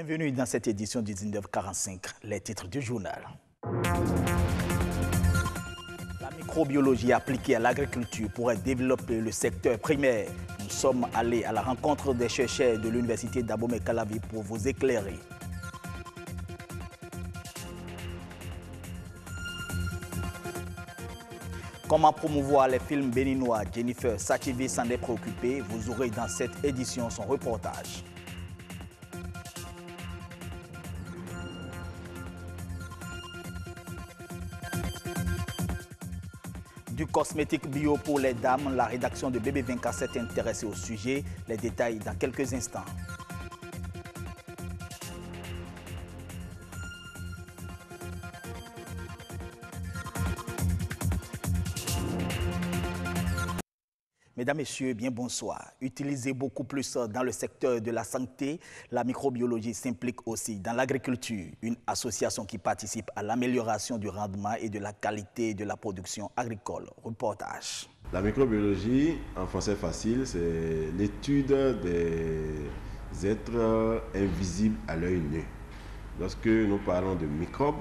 Bienvenue dans cette édition du 1945, les titres du journal. La microbiologie appliquée à l'agriculture pourrait développer le secteur primaire. Nous sommes allés à la rencontre des chercheurs de l'université d'Abomey-Calavi pour vous éclairer. Comment promouvoir les films béninois? Jennifer Sachivi s'en est préoccupée. Vous aurez dans cette édition son reportage. Du cosmétique bio pour les dames, la rédaction de Bébé 24 s'est intéressée au sujet. Les détails dans quelques instants. Mesdames, Messieurs, bien bonsoir. Utilisée beaucoup plus dans le secteur de la santé, la microbiologie s'implique aussi dans l'agriculture, une association qui participe à l'amélioration du rendement et de la qualité de la production agricole. Reportage. La microbiologie, en français facile, c'est l'étude des êtres invisibles à l'œil nu. Lorsque nous parlons de microbes,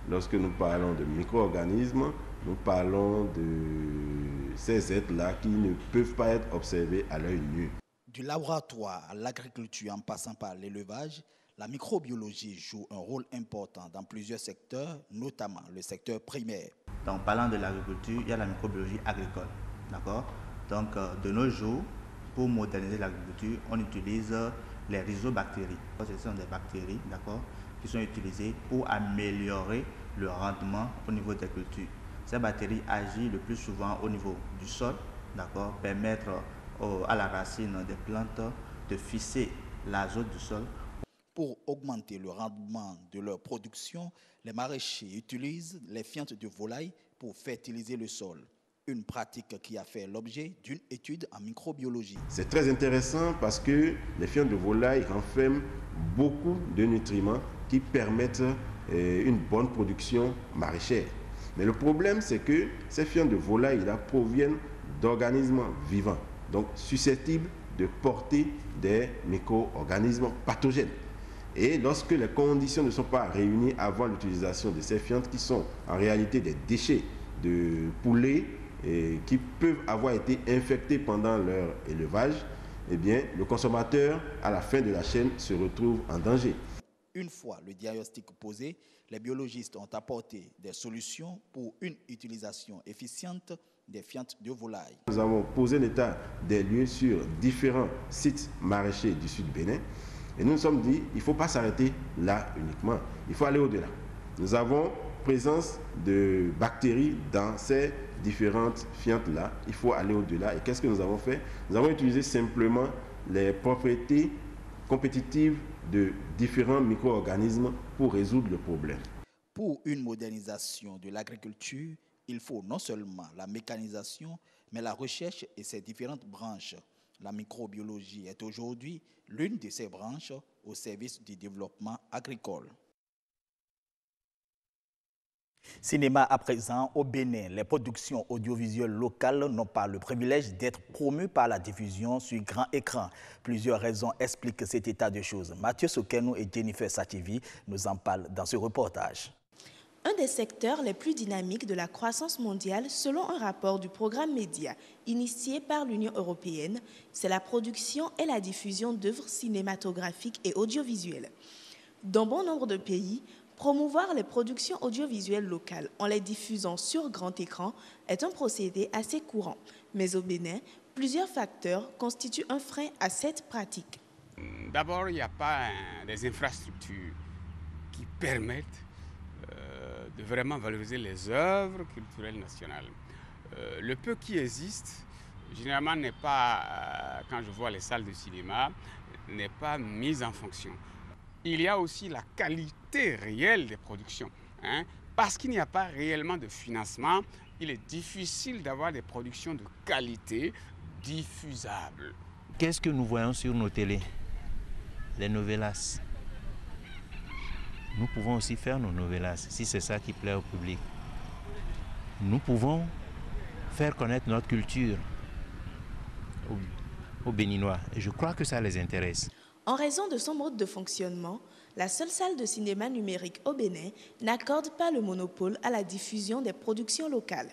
lorsque nous parlons de micro-organismes, nous parlons de ces êtres-là qui ne peuvent pas être observés à l'œil nu. Du laboratoire à l'agriculture en passant par l'élevage, la microbiologie joue un rôle important dans plusieurs secteurs, notamment le secteur primaire. Donc, parlant de l'agriculture, il y a la microbiologie agricole. D'accord? Donc, de nos jours, pour moderniser l'agriculture, on utilise les rhizobactéries. Ce sont des bactéries, d'accord, qui sont utilisées pour améliorer le rendement au niveau des cultures. Ces bactéries agissent le plus souvent au niveau du sol, d'accord, permettre à la racine des plantes de fixer l'azote du sol. Pour augmenter le rendement de leur production, les maraîchers utilisent les fientes de volaille pour fertiliser le sol. Une pratique qui a fait l'objet d'une étude en microbiologie. C'est très intéressant parce que les fientes de volaille renferment beaucoup de nutriments qui permettent une bonne production maraîchère. Mais le problème, c'est que ces fientes de volaille proviennent d'organismes vivants, donc susceptibles de porter des micro-organismes pathogènes. Et lorsque les conditions ne sont pas réunies avant l'utilisation de ces fientes, qui sont en réalité des déchets de poulets et qui peuvent avoir été infectés pendant leur élevage, eh bien, le consommateur, à la fin de la chaîne, se retrouve en danger. Une fois le diagnostic posé, les biologistes ont apporté des solutions pour une utilisation efficiente des fientes de volaille. Nous avons posé l'état des lieux sur différents sites maraîchers du sud Bénin et nous nous sommes dit il ne faut pas s'arrêter là uniquement, il faut aller au-delà. Nous avons présence de bactéries dans ces différentes fientes-là, il faut aller au-delà. Et qu'est-ce que nous avons fait? Nous avons utilisé simplement les propriétés compétitives de différents micro-organismes pour résoudre le problème. Pour une modernisation de l'agriculture, il faut non seulement la mécanisation, mais la recherche et ses différentes branches. La microbiologie est aujourd'hui l'une de ces branches au service du développement agricole. Cinéma à présent, au Bénin, les productions audiovisuelles locales n'ont pas le privilège d'être promues par la diffusion sur grand écran. Plusieurs raisons expliquent cet état de choses. Mathieu Sokenou et Jennifer Sachivi nous en parlent dans ce reportage. Un des secteurs les plus dynamiques de la croissance mondiale, selon un rapport du programme Média initié par l'Union européenne, c'est la production et la diffusion d'œuvres cinématographiques et audiovisuelles. Dans bon nombre de pays, promouvoir les productions audiovisuelles locales en les diffusant sur grand écran est un procédé assez courant. Mais au Bénin, plusieurs facteurs constituent un frein à cette pratique. D'abord, il n'y a pas des infrastructures qui permettent de vraiment valoriser les œuvres culturelles nationales. Le peu qui existe, généralement, n'est pas, quand je vois les salles de cinéma, n'est pas mis en fonction. Il y a aussi la qualité réelle des productions. Parce qu'il n'y a pas réellement de financement, il est difficile d'avoir des productions de qualité diffusables. Qu'est-ce que nous voyons sur nos télés? Les novelas. Nous pouvons aussi faire nos novelas, si c'est ça qui plaît au public. Nous pouvons faire connaître notre culture aux Béninois. Et je crois que ça les intéresse. En raison de son mode de fonctionnement, la seule salle de cinéma numérique au Bénin n'accorde pas le monopole à la diffusion des productions locales.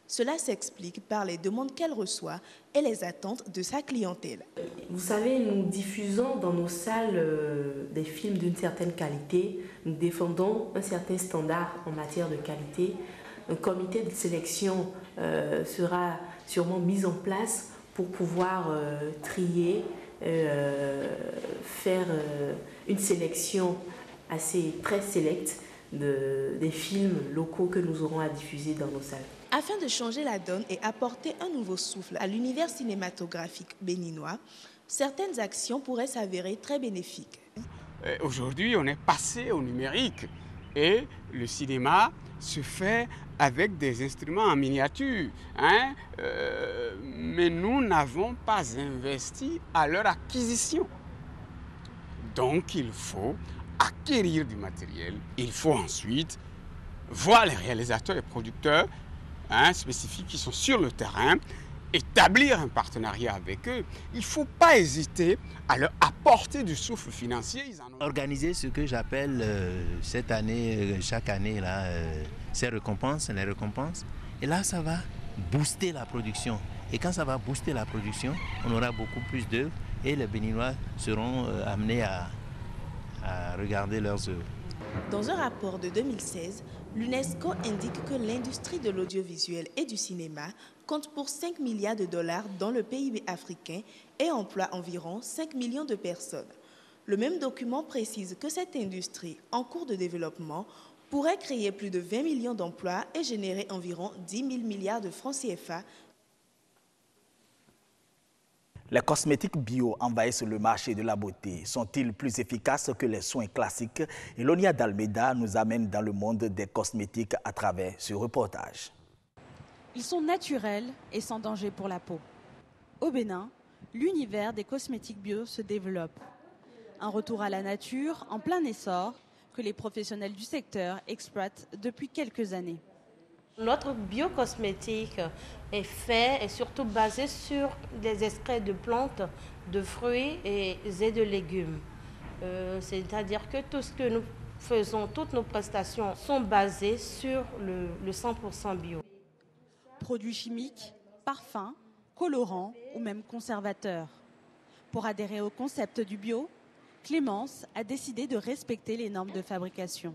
Cela s'explique par les demandes qu'elle reçoit et les attentes de sa clientèle. Vous savez, nous diffusons dans nos salles des films d'une certaine qualité. Nous défendons un certain standard en matière de qualité. Un comité de sélection sera sûrement mis en place pour pouvoir trier, faire une sélection très sélecte des films locaux que nous aurons à diffuser dans nos salles. Afin de changer la donne et apporter un nouveau souffle à l'univers cinématographique béninois, certaines actions pourraient s'avérer très bénéfiques. Aujourd'hui, on est passé au numérique et le cinéma se fait avec des instruments en miniature. Mais nous n'avons pas investi à leur acquisition. Donc, il faut acquérir du matériel. Il faut ensuite voir les réalisateurs et producteurs spécifiques qui sont sur le terrain, établir un partenariat avec eux. Il ne faut pas hésiter à leur apporter du souffle financier. Organiser ce que j'appelle cette année, chaque année, ces récompenses, les récompenses. Et là, ça va booster la production. Et quand ça va booster la production, on aura beaucoup plus d'œuvres et les Béninois seront amenés à regarder leurs œuvres. Dans un rapport de 2016, l'UNESCO indique que l'industrie de l'audiovisuel et du cinéma compte pour 5 milliards de dollars dans le PIB africain et emploie environ 5 millions de personnes. Le même document précise que cette industrie, en cours de développement, pourrait créer plus de 20 millions d'emplois et générer environ 10 000 milliards de francs CFA. Les cosmétiques bio envahissent le marché de la beauté. Sont-ils plus efficaces que les soins classiques? Elonia Dalmeida nous amène dans le monde des cosmétiques à travers ce reportage. Ils sont naturels et sans danger pour la peau. Au Bénin, l'univers des cosmétiques bio se développe. Un retour à la nature en plein essor que les professionnels du secteur exploitent depuis quelques années. Notre biocosmétique est fait et surtout basé sur des extraits de plantes, de fruits et de légumes. C'est-à-dire que tout ce que nous faisons, toutes nos prestations sont basées sur le 100% bio. Produits chimiques, parfums, colorants ou même conservateurs. Pour adhérer au concept du bio, Clémence a décidé de respecter les normes de fabrication.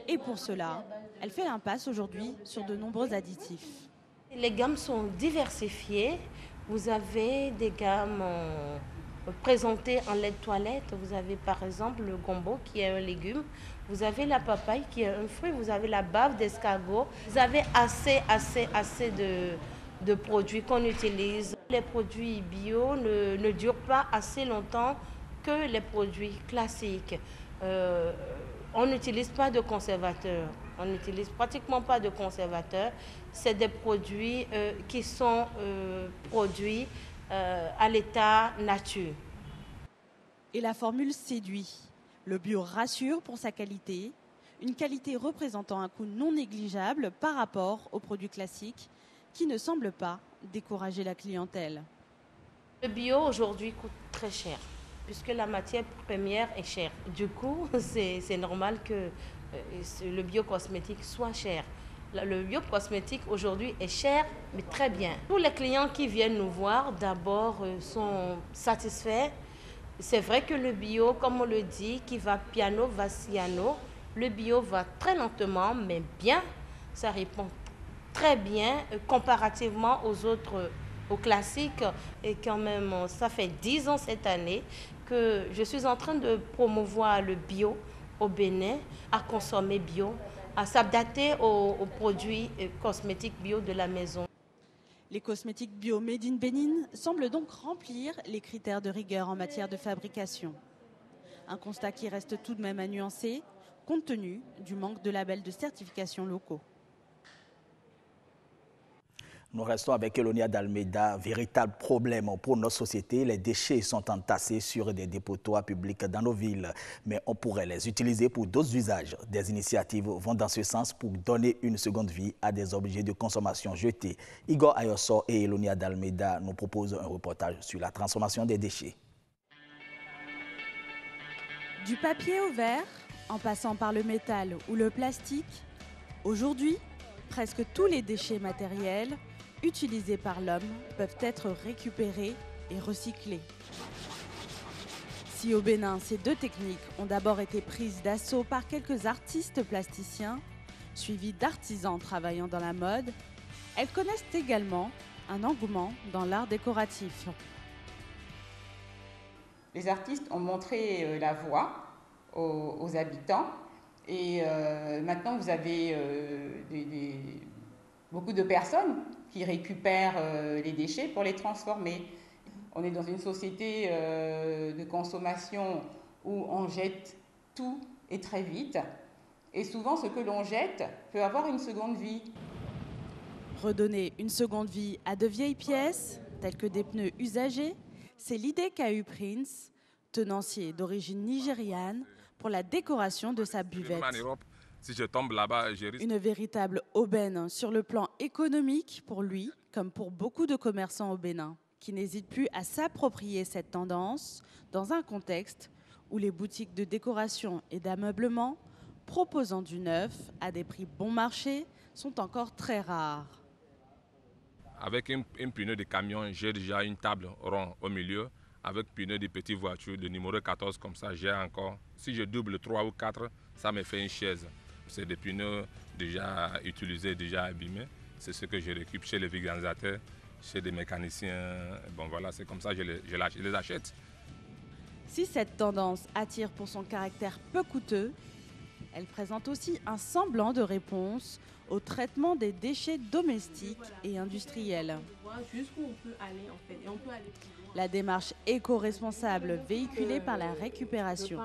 Et pour cela, elle fait l'impasse aujourd'hui sur de nombreux additifs. Les gammes sont diversifiées. Vous avez des gammes présentées en lait de toilette. Vous avez par exemple le gombo qui est un légume. Vous avez la papaye qui est un fruit. Vous avez la bave d'escargot. Vous avez assez de produits qu'on utilise. Les produits bio ne durent pas assez longtemps que les produits classiques. On n'utilise pas de conservateurs. On n'utilise pratiquement pas de conservateurs. C'est des produits qui sont produits à l'état nature. Et la formule séduit. Le bio rassure pour sa qualité, une qualité représentant un coût non négligeable par rapport aux produits classiques qui ne semblent pas décourager la clientèle. Le bio aujourd'hui coûte très cher puisque la matière première est chère. Du coup, c'est normal que le biocosmétique soit cher. Le biocosmétique aujourd'hui est cher, mais très bien. Tous les clients qui viennent nous voir, d'abord, sont satisfaits. C'est vrai que le bio, comme on le dit, qui va piano, va siano. Le bio va très lentement, mais bien. Ça répond très bien comparativement aux classiques. Et quand même, ça fait 10 ans cette année que je suis en train de promouvoir le bio au Bénin, à consommer bio, à s'adapter aux produits cosmétiques bio de la maison. Les cosmétiques bio made in Bénin semblent donc remplir les critères de rigueur en matière de fabrication. Un constat qui reste tout de même à nuancer, compte tenu du manque de labels de certification locaux. Nous restons avec Elonia Dalmeida. Véritable problème pour nos sociétés. Les déchets sont entassés sur des dépotoirs publics dans nos villes, mais on pourrait les utiliser pour d'autres usages. Des initiatives vont dans ce sens pour donner une seconde vie à des objets de consommation jetés. Igor Ayossor et Elonia Dalmeida nous proposent un reportage sur la transformation des déchets. Du papier au verre, en passant par le métal ou le plastique, aujourd'hui, presque tous les déchets matériels utilisés par l'homme peuvent être récupérés et recyclés. Si au Bénin, ces deux techniques ont d'abord été prises d'assaut par quelques artistes plasticiens, suivis d'artisans travaillant dans la mode, elles connaissent également un engouement dans l'art décoratif. Les artistes ont montré la voie aux habitants et maintenant vous avez beaucoup de personnes qui récupèrent les déchets pour les transformer. On est dans une société de consommation où on jette tout et très vite. Et souvent, ce que l'on jette peut avoir une seconde vie. Redonner une seconde vie à de vieilles pièces, telles que des pneus usagés, c'est l'idée qu'a eue Prince, tenancier d'origine nigériane, pour la décoration de sa buvette. Si je tombe là-bas, je risque... Une véritable aubaine sur le plan économique pour lui, comme pour beaucoup de commerçants au Bénin, qui n'hésitent plus à s'approprier cette tendance dans un contexte où les boutiques de décoration et d'ameublement proposant du neuf à des prix bon marché sont encore très rares. Avec un pneu de camion, j'ai déjà une table ronde au milieu. Avec pneu de petite voiture de numéro 14, comme ça, j'ai encore. Si je double 3 ou 4, ça me fait une chaise. C'est des pneus déjà utilisés, déjà abîmés. C'est ce que je récupère chez les vulgarisateurs, chez des mécaniciens. Bon voilà, c'est comme ça que je les achète. Si cette tendance attire pour son caractère peu coûteux, elle présente aussi un semblant de réponse au traitement des déchets domestiques et industriels. Jusqu'où on peut aller en fait, et on peut aller plus loin. La démarche éco-responsable véhiculée par la récupération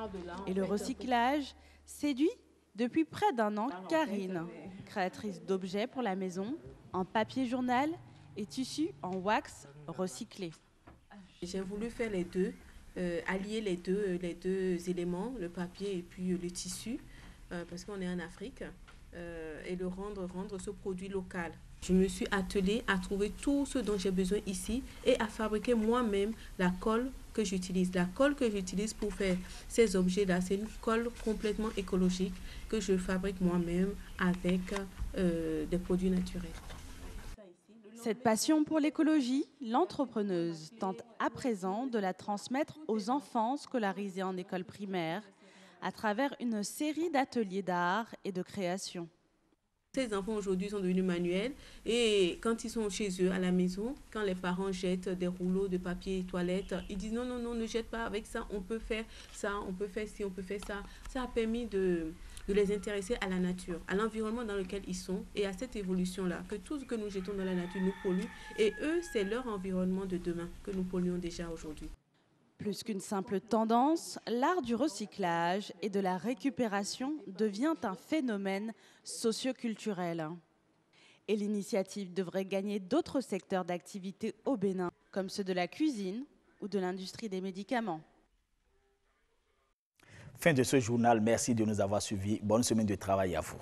et le recyclage séduit depuis près d'un an Karine, créatrice d'objets pour la maison en papier journal et tissu en wax recyclé. J'ai voulu faire les deux, allier les deux éléments, le papier et puis le tissu, parce qu'on est en Afrique, et de rendre ce produit local. Je me suis attelée à trouver tout ce dont j'ai besoin ici et à fabriquer moi-même la colle que j'utilise. La colle que j'utilise pour faire ces objets-là, c'est une colle complètement écologique que je fabrique moi-même avec des produits naturels. Cette passion pour l'écologie, l'entrepreneuse tente à présent de la transmettre aux enfants scolarisés en école primaire à travers une série d'ateliers d'art et de création. Ces enfants aujourd'hui sont devenus manuels et quand ils sont chez eux à la maison, quand les parents jettent des rouleaux de papier toilette, ils disent non, non, non, ne jette pas avec ça, on peut faire ça, on peut faire ci, on peut faire ça. Ça a permis de les intéresser à la nature, à l'environnement dans lequel ils sont et à cette évolution-là, que tout ce que nous jetons dans la nature nous pollue et eux, c'est leur environnement de demain que nous polluons déjà aujourd'hui. Plus qu'une simple tendance, l'art du recyclage et de la récupération devient un phénomène socioculturel. Et l'initiative devrait gagner d'autres secteurs d'activité au Bénin, comme ceux de la cuisine ou de l'industrie des médicaments. Fin de ce journal, merci de nous avoir suivis. Bonne semaine de travail à vous.